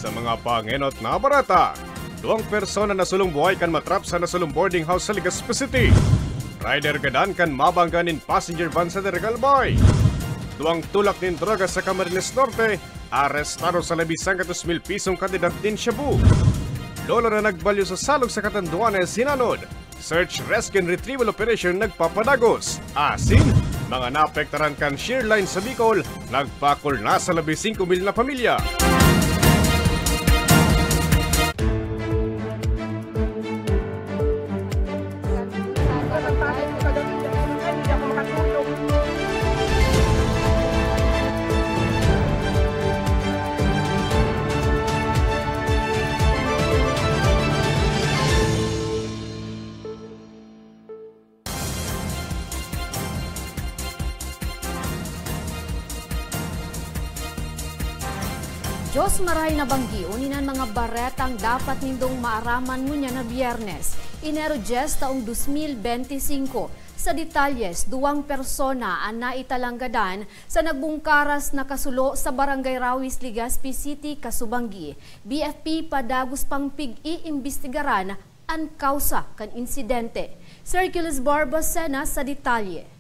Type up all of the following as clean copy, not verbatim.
Sa mga pangenot na barata, 2 persona na sulong buhay kan matrap sa nasulong boarding house sa Legazpi City. Rider gadan kan mabangganin passenger van sa Daraga Albay. 2 tulak nin droga sa Camarines Norte, arestado sa 100,000 pisong kandidat din Shabu. Lolo na nagbalyo sa salog sa Catanduanes, Sinanod. Search, Rescue and Retrieval Operation nagpapadagos. Asin, mga naapektaran kan shear line sa Bicol, nagpakol na sa 15,000 na pamilya. Diyos maray na banggi, uninan mga baretang dapat nindong maaraman ngunya na Biyernes, Enero 10 taong 2025. Sa detalyes, 2 persona ang naitalanggadan sa nagbungkaras na kasulo sa Barangay Rawis, Legazpi City, Kasubanggi. BFP padagos pang pig-iimbestigaran ang kausa kan insidente. Circulus Barbacena sa detalye.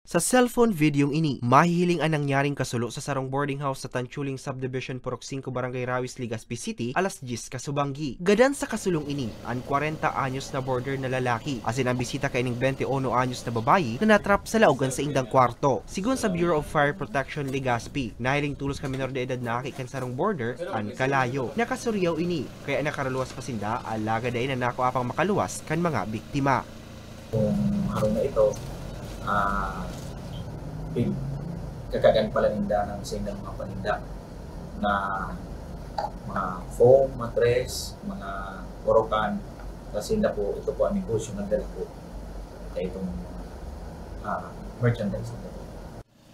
Sa cellphone videong ini, mahihiling ang nangyaring kasulo sa sarong boarding house sa Tanchuling Subdivision Purok 5 Barangay Rawis, Legazpi City, alas 10 Kasubanggi. Gadan sa kasulong ini, ang 40 anyos na border na lalaki, asin ang bisita kay ning 21 anyos na babayi na natrap sa laugan sa indang kwarto. Sigun sa Bureau of Fire Protection Legazpi, nahiling tulos ka minor de edad na akikan sarong border, ang kalayo. Nakasuryaw ini, kaya nakaraluwas pa sinda, alaga day na nako apang makaluwas kan mga biktima. Kung araw na ito, kakagan pala ninda ng sindang mga paninda na mga foam, mattress, mga porokan, kasi na po ito po ang negosyo ng dala po kaya itong merchandise na po.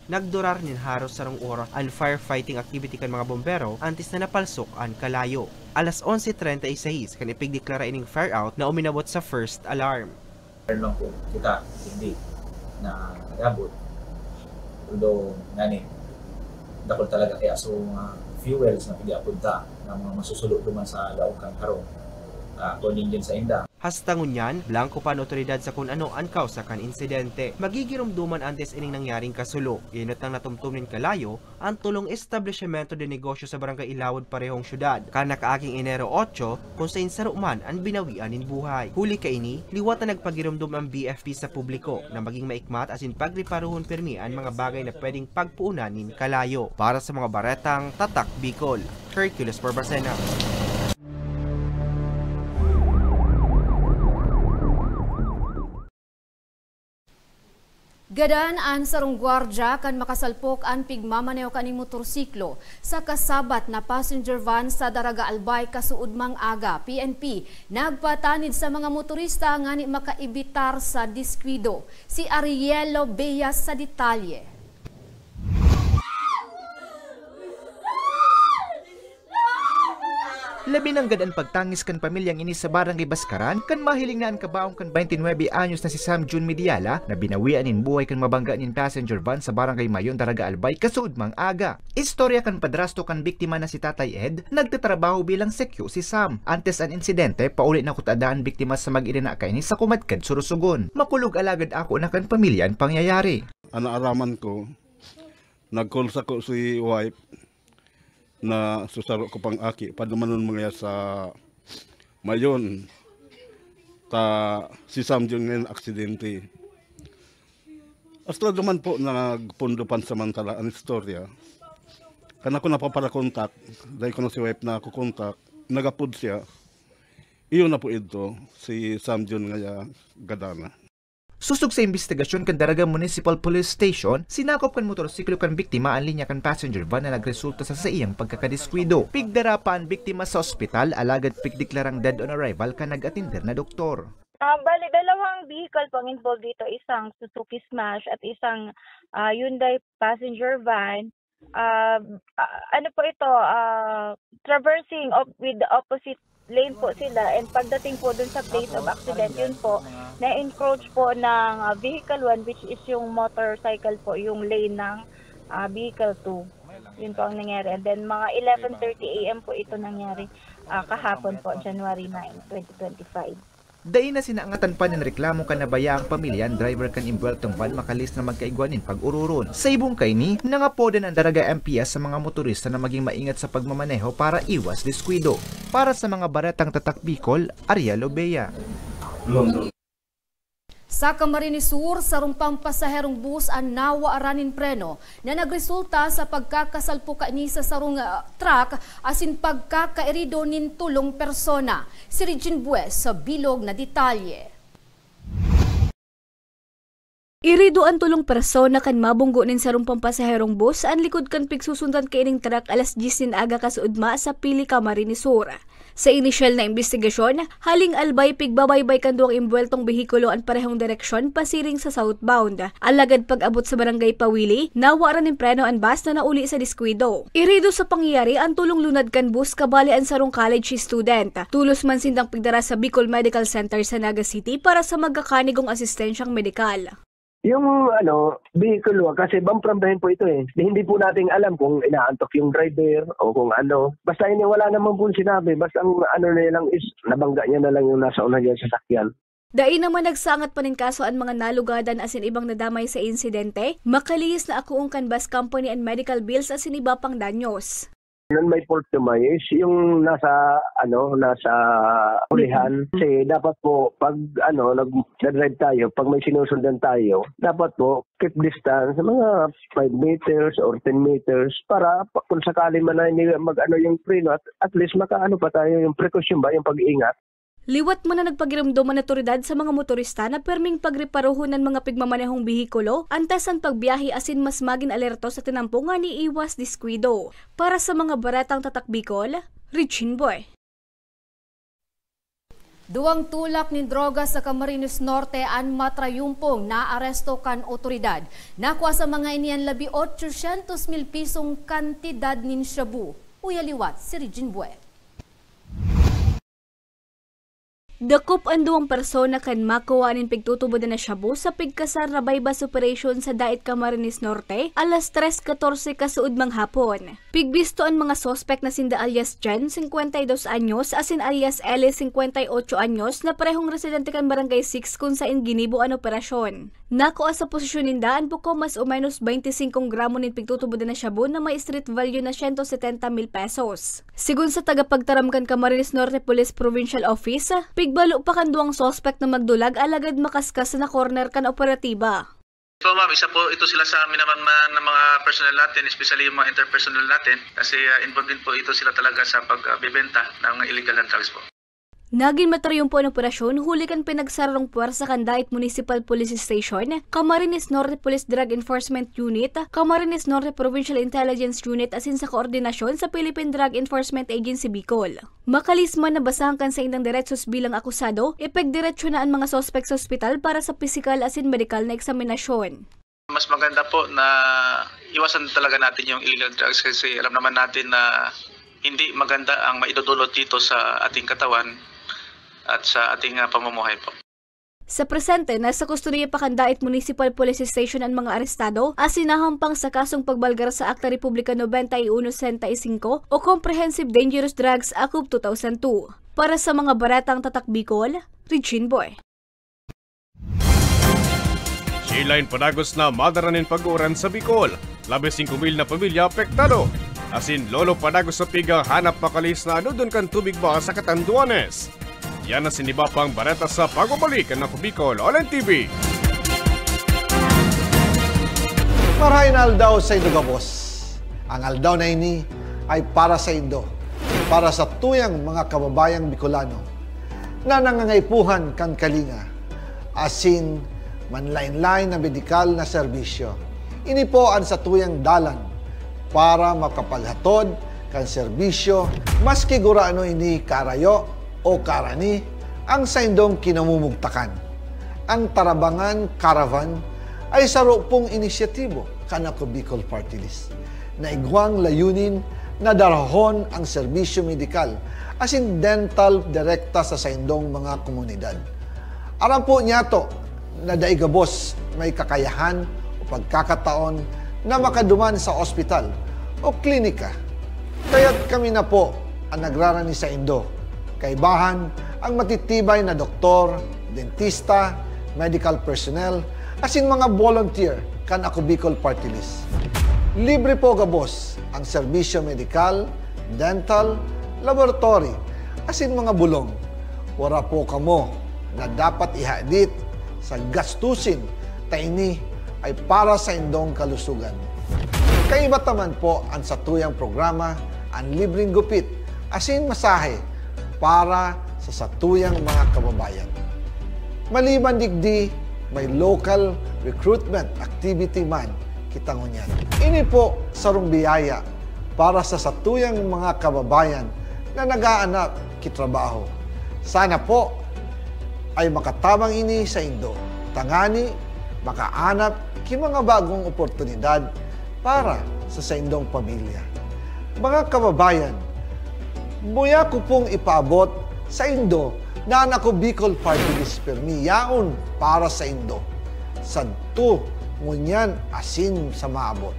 Nagdurar nin haros sarong oras ang firefighting activity kan mga bombero antes na napalsok ang kalayo. Alas 11:36 kan ipigdeklara ining fire out na uminabot sa first alarm. Meron lang po kita hindi na nagabot. Although, ngani, dakol talaga kaya so fuels na pag-iapunta na mga masusulot duman sa laukang harong. According din sa inda. Hastangon yan, blanco pa ang otoridad sa kung ano ang kausa kan insidente. Magigirumduman antes ining nangyaring kasulo. Inot nang natumtumin kalayo ang tulong establishmento de negosyo sa Barangay Ilawod parehong syudad. Kanakaaking Enero 8 kung sa insaruman ang binawian nin buhay. Huli ka ini, liwat na nagpagirumdum ang BFP sa publiko na maging maikmat asin pagriparuhon pirmi ang mga bagay na pwedeng pagpuunan nin kalayo. Para sa mga baretang Tatak Bicol, Circulus Barbacena. Gadaan ang sarong gwardya kan makasalpok ang pigmamaneo kaning motorsiklo sa kasabat na passenger van sa Daraga Albay kasuudmang aga. PNP nagpatanid sa mga motorista nga ni makaibitar sa diskwido. Si Arielo Beyas sa detalye. Labi ng gadaan pagtangis kan pamilyang ini sa Barangay Baskaran kan mahiling na ang kabaong kan 29 anyos na si Sam June Mediala na binawian in buhay kan mabangga nin passenger van sa Barangay Mayon, Daraga Albay kasuudmang aga. Istorya kan padrasto kan biktima na si Tatay Ed, nagtatrabaho bilang sekyo si Sam. Antes an insidente, paulit na kutadaan biktima sa mag-irina kaini sa Kumadkad, Surusugon. Makulog alagad ako na kan pamilya ang pangyayari. Anaaraman ko, nag-call sa ko si wife na susaro ko pang aki padumanon mga sa Mayon ta si Sam June ngayon aksidente. Hasta duman po nagpundupan samantala ang istorya. Kana ko napapala-kontak, dahil ko na si wife na kukontak, nagapod siya. Iyon na po ito, si Sam June ngaya gadana. Susog sa investigasyon kan Daraga Municipal Police Station, sinakop kan motorsiklo kan biktima ang linya kan passenger van na nagresulta sa iyang pagkakadiskwido. Pigdara pa ang biktima sa ospital, alagad pigdeklarang dead on arrival kan nag-atinder na doktor. Bali, dalawang vehicle pang involved dito, isang Suzuki Smash at isang Hyundai passenger van. Ano po ito, traversing with the opposite lane po sila, and pagdating po dun sa place of accident, yun po, na-encroach po ng vehicle 1, which is yung motorcycle po, yung lane ng vehicle 2. Yun po ang nangyari. And then mga 11:30 AM po ito nangyari kahapon po, January 9, 2025. Dain na sinaangatan pa ng reklamo kan nabaya ang pamilyan driver kan imbweltong van makalis na magkaigwanin pag-ururon. Sa ibong kaini, nangapodan ang daraga MPS sa mga motorista na maging maingat sa pagmamaneho para iwas diskwido. Para sa mga baratang tatak Bicol, Ariel Obeya. Sa Camarines Sur, sarumpang pasaherong bus ang nawaaranin preno na nagresulta sa pagkakasalpuka ni sa sarong truck asin pagkakaerido nin tulong persona. Si Regine Bues sa bilog na detalye. Irido ang tulong persona kan mabunggo nin sarumpang pasaherong bus ang likod kan pigsusundan kaining truck alas 10 nin aga kasuudma sa Pili, Camarines Sur. Sa inisyal na investigasyon, haling albay pigbabaybay kan duwang imbweltong behikulo ang parehong direksyon pasiring sa southbound. Alagad pag-abot sa barangay Pawili, nawaaran ng preno ang bus na nauli sa diskwido. Irido sa pangyayari ang tulong lunad kan bus kabali ang sarong college student. Tulos man sindang pigdara sa Bicol Medical Center sa Naga City para sa magkakanigong asistensyang medikal. Yung vehicle kasi bampramdahin po ito eh. Hindi po nating alam kung inaantok yung driver o kung ano. Basta wala naman po sinabi. Basta ang niya lang is nabangga niya na lang yung nasa una niya sasakyan. Dai naman nagsangat pa nin kaso ang mga nalugadan asin ibang nadamay sa insidente. Makalihis na akuong kan bus company and medical bills asin iba pang danyos. Nun may fault naman is yung nasa ulihan. Kasi dapat po pag nag-drive tayo, pag may sinusundan tayo, dapat po keep distance sa mga 5 meters or 10 meters para kung sakali man na yung preno at least makaano pa tayo yung precaution ba, yung pag-iingat. Liwat man na nagpagiramdom ang otoridad sa mga motorista na perming pagreparuhon ng mga pigmamanehong behikulo, antes ang pagbiyahe asin mas maging alerto sa tinampungan ni iwas diskwido. Para sa mga baratang tatak Bicol, Regine Boy. Duwang tulak ni droga sa Camarines Norte ang matrayumpong naaresto kan otoridad. Nakuha sa mga iniyan 800,000 pisong kantidad nin shabu. Uyaliwat si Regine Boy. Dakop ang duwang persona kan makuha nin pigtutubo na shabu sa pigkasar na bypass operation sa Dait Camarines Norte alas 3:14 kasuudmang hapon. Pigbisto ang mga sospek na sinda alias Jen, 52 anyos, asin alias L, 58 anyos, na parehong residente kan Barangay 6 kung saan ginibo ang operasyon. Nakuha sa posisyon ninda ang buko mas o minus 25 gramo nin pigtutubo na shabu na may street value na 170,000 pesos. Sigun sa tagapagtaram kan Camarines Norte Police Provincial Office, pigbalo pa kan duwang sospek na magdulag alagad makaskas na corner kan operatiba. So ma'am, isa po ito sila sa amin naman ng mga personnel natin, especially yung mga interpersonal natin, kasi involved din po ito sila talaga sa pagbebenta ng illegal na drugs po. Naging matrayumpo ang operasyon, huli kan pinagsarong puwersa kan Dait Municipal Police Station, Camarines Norte Police Drug Enforcement Unit, Camarines Norte Provincial Intelligence Unit asin sa koordinasyon sa Philippine Drug Enforcement Agency Bicol. Makalisman na basahan kan sa indang diretsos bilang akusado, ipegdiretsyo na ang mga sospek sa ospital para sa physical asin medical na eksaminasyon. Mas maganda po na iwasan talaga natin yung illegal drugs kasi alam naman natin na hindi maganda ang maidudulot dito sa ating katawan at sa ating pamumuhay po. Sa presente, nasa kustodiya pa kan Dait Municipal Police Station ang mga arestado asinahampang sa kasong pagbalgar sa Akta Republika 91-65 o Comprehensive Dangerous Drugs Act of 2002. Para sa mga baratang tatak Bicol, Regine Boy. Silain padagos na madaranin pag-uran sa Bicol. 15,000 na pamilya apektado. Asin lolo padagos sa pigang hanap makalis na anudon kan tubig ba sa Catanduanes. Yan na siniba pang bareta sa pagbabalik ng Bicol Online TV. Marahin aldaw sa Indo Gabos. Ang aldaw na ini ay para sa Indo, para sa tuyang mga kababayang Bicolano na nangangaipuhan kan kalinga, asin manlain-lain na medikal na serbisyo. Ini po ang sa tuyang dalan para makapaghatod kan serbisyo maski guraano ini karayo o karani ang sa indong kinamumugtakan. Ang Tarabangan Caravan ay saro pong inisyatibo kanako Bicol Party List na igwang layunin na darahon ang serbisyo medikal asin dental direkta sa saindong mga komunidad. Aram po niya to na daigabos may kakayahan o pagkakataon na makaduman sa ospital o klinika. Kaya't kami na po ang nagrarani sa Indo. Kaibahan ang matitibay na doktor, dentista, medical personnel, asin mga volunteer kan Ako Bicol Party List. Libre po gabos ang serbisyo medikal, dental, laboratory, asin mga bulong. Wala po kamo na dapat ihadit sa gastusin taini ay para sa indong kalusugan. Kaiba taman po ang satuyang programa ang libreng gupit asin masahe para sa satuyang mga kababayan. Maliban digdi, may local recruitment activity man kitang unyan. Ini po sarong biyaya para sa satuyang mga kababayan na nag-aanap kitrabaho. Sana po ay makatabang ini sa Indo. Tangani, makaanap ki mga bagong oportunidad para sa indong pamilya. Mga kababayan, buya ko pong ipaabot sa Indo na Ako Bicol Party List permi yaon para sa Indo. Sadto ngunyan asin sa maabot.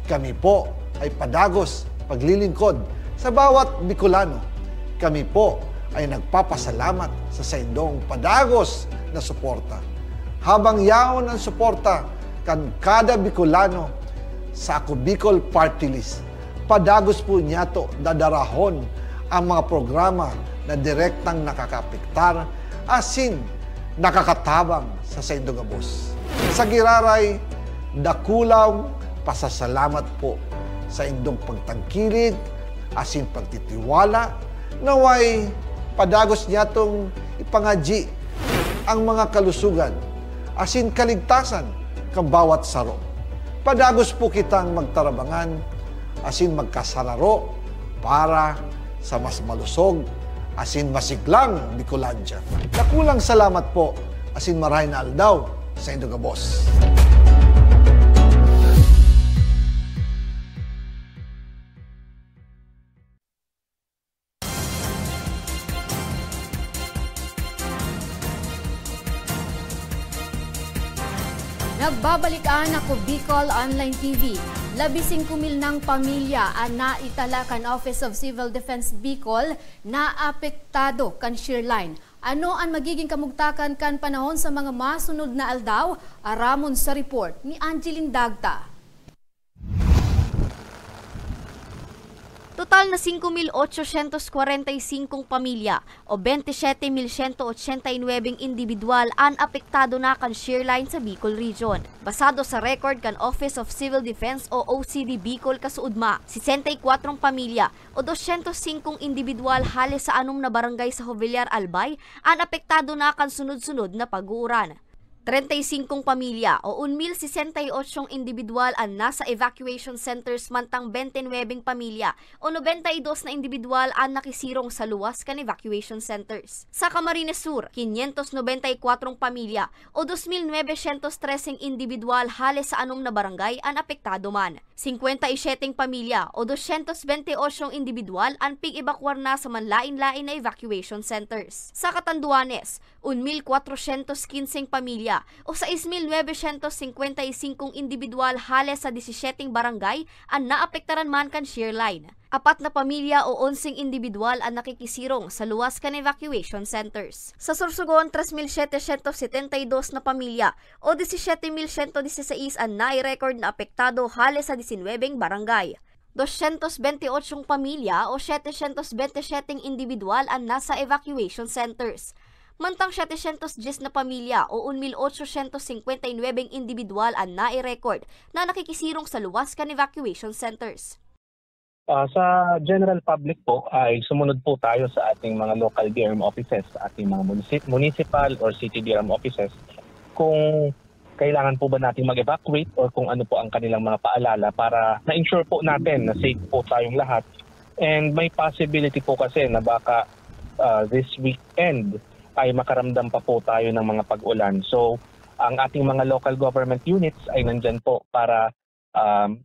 Kami po ay padagos paglilingkod sa bawat Bicolano. Kami po ay nagpapasalamat sa saindong padagos na suporta. Habang yaon ang suporta kan kada Bicolano sa Ako Bicol Party List, padagos po niya to dadarahon ang mga programa na direktang nakakapiktar asin nakakatabang sa saindong gabos. Sa giraray, dakulaw pasasalamat po sa indong pagtangkilig asin pagtitiwala naway padagos niya tong ipangaji ang mga kalusugan asin kaligtasan kang bawat saro. Padagos po kitang magtarabangan asin magkasararo para sa mas malusog asin masiglang Bicolandia. Nakulang salamat po asin maray na aldaw sa indong gabos. Nagbabalikan Ako Bicol Online TV. 15,000 ng pamilya ang naitala kan Office of Civil Defense Bicol na apektado kan shear line. Ano ang magiging kamugtakan kan panahon sa mga masunod na aldaw? Aramon sa report ni Angeline Dagta. Total na 5,845 pamilya o 27,189 individual ang apektado na kan shear line sa Bicol Region. Basado sa record kan Office of Civil Defense o OCD Bicol kasuudma, 64 pamilya o 205 individual halos sa 6 na barangay sa Jovellar Albay ang apektado na kan sunod-sunod na pag-uuran. 35 pamilya o 1,068 individual ang nasa evacuation centers mantang 29 pamilya o 92 na individual ang nakisirong sa luwas kan evacuation centers. Sa Camarines Sur, 594 pamilya o 2,913 individual halos sa 6 na barangay ang apektado man. 57 pamilya o 228 individual ang pig-evacuar na sa manlain-lain na evacuation centers. Sa Catanduanes, 1,415 pamilya o 6,955 individual halos sa 17 barangay ang naapektaran man kan shear line. 4 na pamilya o 11 individual ang nakikisirong sa luwas kan evacuation centers. Sa Sorsogon, 3,772 na pamilya o 17,116 ang nai-record na apektado halos sa 19 barangay. 228 pamilya o 727 individual ang nasa evacuation centers. Mantang 710 na pamilya o 1,859 individual ang nai-record na nakikisirong sa luwas kan evacuation centers. Sa general public po ay sumunod po tayo sa ating mga local DRM offices, sa ating mga municipal or city DRM offices kung kailangan po ba nating mag-evacuate or kung ano po ang kanilang mga paalala para na-ensure po natin na safe po tayong lahat. And may possibility po kasi na baka this weekend ay makaramdam pa po tayo ng mga pag-ulan. So, ang ating mga local government units ay nandyan po para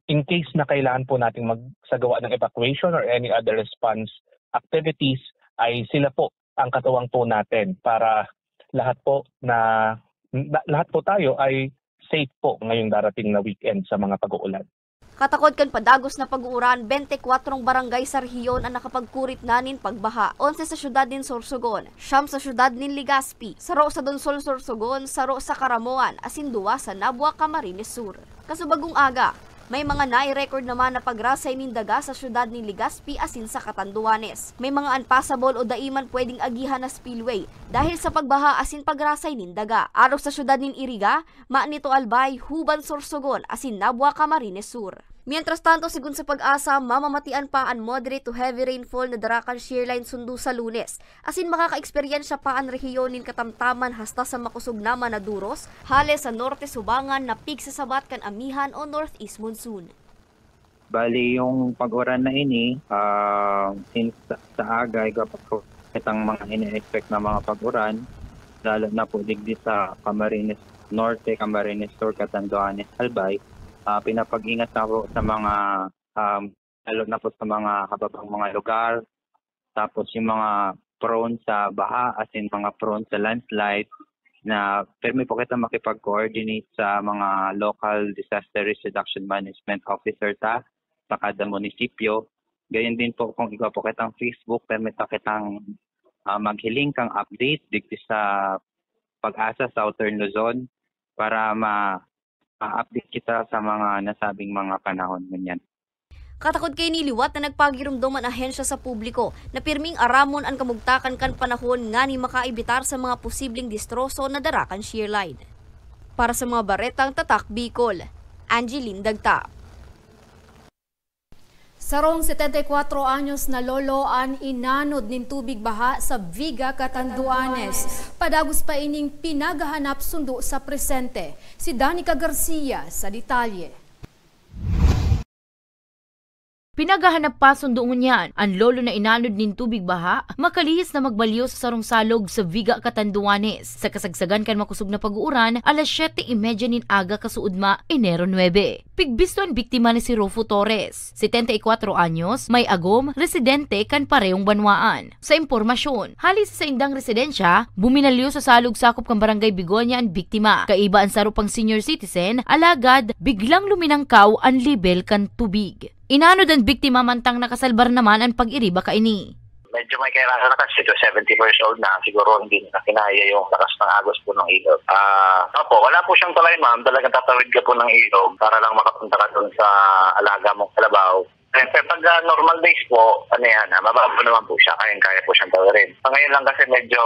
in case na kailangan po nating magsagawa ng evacuation or any other response activities, ay sila po ang katuwang po natin para lahat po tayo ay safe po ngayong darating na weekend sa mga pag-uulan. Katakod kan padagos na pag-uuran, 24 barangay sa rehiyon ang nakapagkurit nanin pagbaha. 11 sa syudad nin Sorsogon, 9 sa syudad nin Legazpi, 0 sa Donsol Sorsogon, 0 sa Karamoan, asin 2 sa Nabua, Camarines Sur. Kasubagong aga, may mga nai-record naman na pagrasay nin daga sa syudad ni Legazpi asin sa Catanduanes. May mga unpassable o daiman pwedeng agihan na spillway dahil sa pagbaha asin pagrasay nin daga. Araw sa syudad nin Iriga, Maanito Albay, Huban Sorsogon asin Nabua, Camarines Sur. Mientras tanto, sigun sa Pag-asa, mamamatian pa ang moderate to heavy rainfall na darakan shearline sundo sa Lunes. Asin makaka-eksperyensya pa ang rehiyon nin katamtaman hasta sa makusog naman na duros, hale sa norte subangan na peak sa sabat kan amihan o northeast monsoon. Bali yung pag-uran na ini, since sa aga, itang mga ine-expect na mga pag-uran, lalo na po digdi sa Camarines Norte, Camarines Sur, Catanduanes, Albay, pinapag-ingat na po sa mga, lalo na po sa mga kababang mga lugar, tapos yung mga prone sa baha, as in mga prone sa landslide, na permi po kita makipag-coordinate sa mga local disaster risk reduction management officer sa kada munisipyo. Gayon din po kung ikaw po kitang Facebook, permi ta kitang maghiling kang update digdi sa Pag-asa Southern Luzon para update kita sa mga nasabing mga panahon ganyan. Katakod kay niliwat na nagpagirumdom ang ahensya sa publiko na pirming aramon ang kamugtakan kan panahon nga ni makaibitar sa mga posibleng distroso na darakan shearline. Para sa mga baretang Tatak Bicol, Angeline Dagta. Sarong 74 anyos na lolo ang inanod nin tubig baha sa Viga, Catanduanes. Padagos pa ining pinagahanap sundo sa presente. Si Danica Garcia sa detalye. Pinagahanap pa sundoon niyan ang lolo na inanod nin tubig baha, makalihis na magbalyo sa sarong salog sa Viga, Catanduanes. Sa kasagsagan kan makusog na pag-uuran, alas 7:30 nin aga kasuudma, Enero 9. Pigbisto ang biktima ni si Rofo Torres, 74 anyos, may agom, residente kan parehong banwaan. Sa impormasyon, halis sa indang residensya, buminalyo sa salog sakop kan barangay Bigonya ang biktima. Kaiba ang sarupang senior citizen, alagad biglang luminangkaw ang level kan tubig. Inanod ang biktima mantang nakasalbar naman ang pag-iriba kaini. Medyo may kailangan na kasi, 70 years old na, siguro hindi na kinaya yung lakas ng agos po ng ilog. Opo, wala po siyang tulay ma'am, talagang tatawid ka po ng ilog para lang makapunta ka dun sa alaga mong kalabaw. Pero pag normal days po, mababa naman po siya, kaya po siyang tawirin. Ngayon lang kasi medyo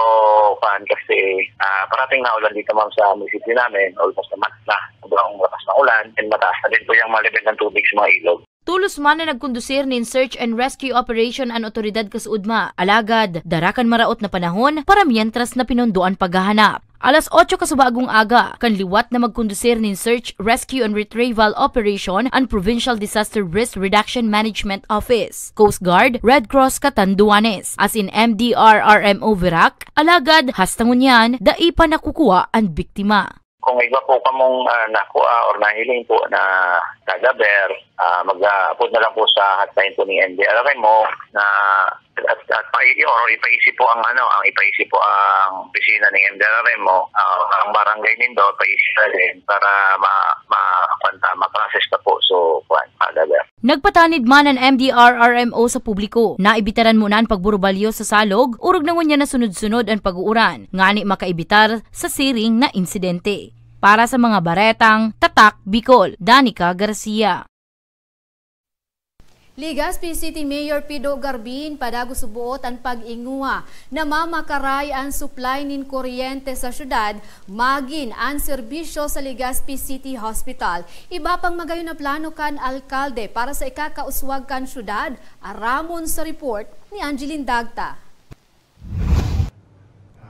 kasi parating na ulan dito ma'am sa munisipyo namin, almost a month na, sobrang lakas ng ulan, and mataas na din po yung mga level ng tubig sa mga ilog. Tulos man na nagkondusir nin search and rescue operation ang otoridad kasuudma. Alagad, darakan maraot na panahon para mientras na pinunduan paghahanap. Alas 8 kasubagong aga, kan liwat na magkondusir nin search, rescue and retrieval operation ang Provincial Disaster Risk Reduction Management Office, Coast Guard, Red Cross Catanduanes, as in MDRRMO Virac. Alagad, hastangon yan, daipa nakukuha ang biktima. Kung iba po kamong nakuha or nahiling po na tagaber, mag-upload na lang po sa hotline po ni MDRRMO na ipaisip po ang ipaisip po ang opisina ni MDRRMO, ang barangay nindo, ipaisip na din para ma-process na po tagaber. Nagpatanid man ang MDRRMO sa publiko na ibitaran muna ang pagburubalyo sa salog, urog na niya na sunod-sunod ang pag-uuran, ngani makaibitar sa siring na insidente. Para sa mga baretang Tatak Bicol, Danica Garcia. Legazpi City Mayor Pido Garbin padagos subuot ang pag-inguha na mamakaray ang supply nin kuryente sa syudad magin ang serbisyo sa Legazpi City Hospital. Iba pang magayon na plano kan alkalde para sa ikakauswag kan syudad, aramon sa report ni Angeline Dagta.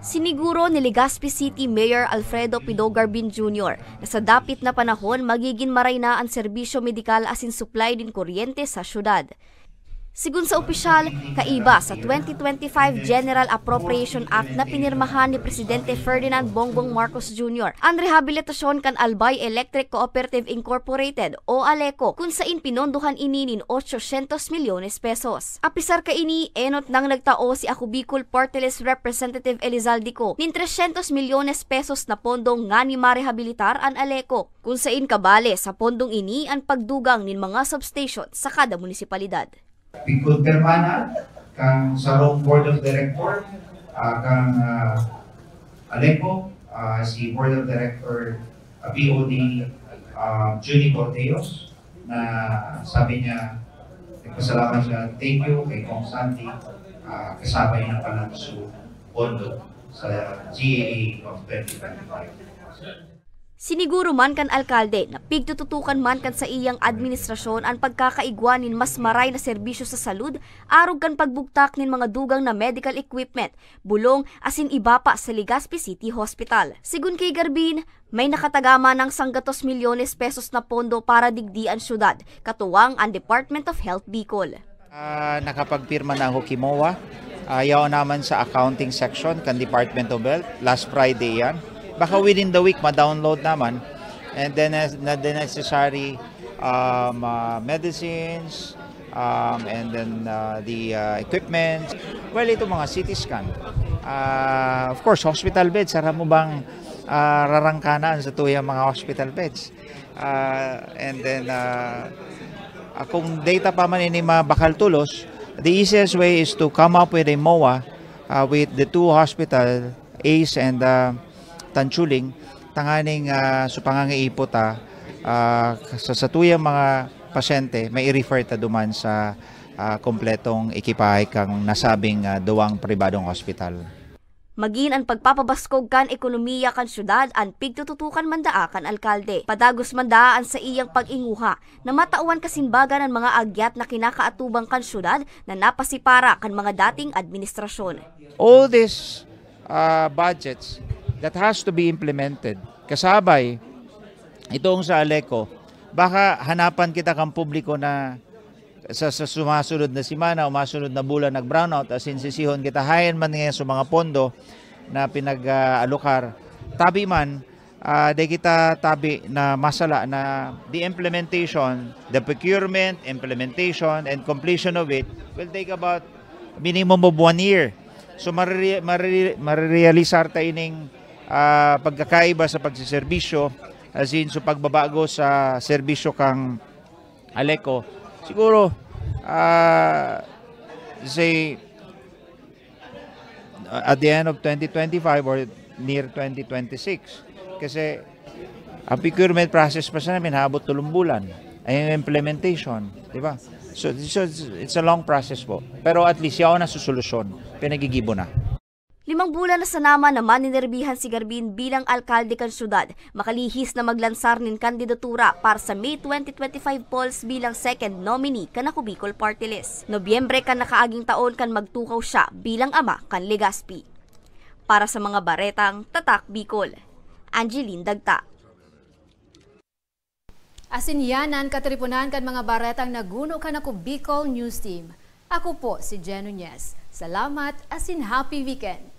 Siniguro ni Legazpi City Mayor Alfredo Pido Garbin Jr. na sa dapit na panahon magiging maray na ang serbisyo medikal asin supply din kuryente sa syudad. Sigun sa opisyal, kaiba sa 2025 General Appropriation Act na pinirmahan ni Presidente Ferdinand Bongbong Marcos Jr. ang rehabilitasyon kan Albay Electric Cooperative Incorporated o ALECO kung saan pinondohan ininin 800 milyones pesos. Apisar ka ini, enot nang nagtao si Ako Bicol Party List Representative Elizaldico nin 300 milyones pesos na pondong nga ni marehabilitar ang ALECO kung saan kabale sa pondong ini ang pagdugang nin mga substation sa kada munisipalidad. Pigkonterma na kang sarong Board of Director, kang ALECO, si Board of Director BOD Junie Corteos, na sabi niya, nagpasalamat siya, thank you kay Kong Santi, kasabay na pala sa pondo sa GAA of 2025. Siniguro man kan alkalde na pigtututukan man kan sa iyang administrasyon ang pagkakaigwanin mas maray na serbisyo sa salud, arog kan pagbugtak nin mga dugang na medical equipment, bulong asin iba pa sa Legazpi City Hospital. Sigun kay Garbin, may nakatagama ng 100 milyones pesos na pondo para digdian syudad, katuwang ang Department of Health Bicol. Nakapagpirma na ako Kimowa, ayaw naman sa accounting section kan Department of Health, last Friday yan. Baka within the week ma-download naman, and then the necessary medicines, and then the equipment. Well, ito mga CT scan. Of course, hospital beds. Sara mo bang rarangkanan sa tuyang mga hospital beds? And then kung data pa man ini bakal tulos, the easiest way is to come up with a MOA with the two hospital, ACE and Tanchuling, tanganing sa pangangaipot sa tuyang mga pasyente, may i-refer ta duman sa kompletong ekipahe kang nasabing duwang pribadong hospital. Magin ang pagpapabaskog kan ekonomiya kan syudad ang pigtututukan mandaa kan alkalde. Padagos mandaan sa iyang pag-inguha na matauan kasimbagan ang mga agyat na kinakaatubang kan syudad na napasipara kan mga dating administrasyon. All these budgets that has to be implemented. Kasabay, itong sa ALECO, baka hanapan kita kang publiko na sa sumasunod na simana o masunod na bulan nag-brownout, as in sisihon kita, hayan man ngayon sa mga pondo na pinag-alokar. Tabi man, de kita tabi na masala na the implementation, the procurement, implementation, and completion of it will take about minimum of 1 year. So marirealisar tayo ng pagkakaiba sa pagsiservisyo, as in so pagbabago sa serbisyo kang ALECO, siguro say at the end of 2025 or near 2026, kasi ang procurement process pa sa namin habot 3 bulan ay yung implementation, di ba? So it's a long process po, pero at least yaw na susolusyon, pinagigibo na. 5 bulan na sa nama naman ninerbihan si Garbin bilang alkalde kan syudad, makalihis na maglansar nin kandidatura para sa May 2025 polls bilang second nominee kan Ako Bicol Party List. Nobyembre kan nakaaging taon kan magtukaw siya bilang ama kan Legazpi. Para sa mga baretang Tatak Bicol, Angeline Dagta. Asinyanan katripunan kan mga baretang naguno kan Ako Bicol News Team. Ako po si Jen Nunez. Salamat asin happy weekend.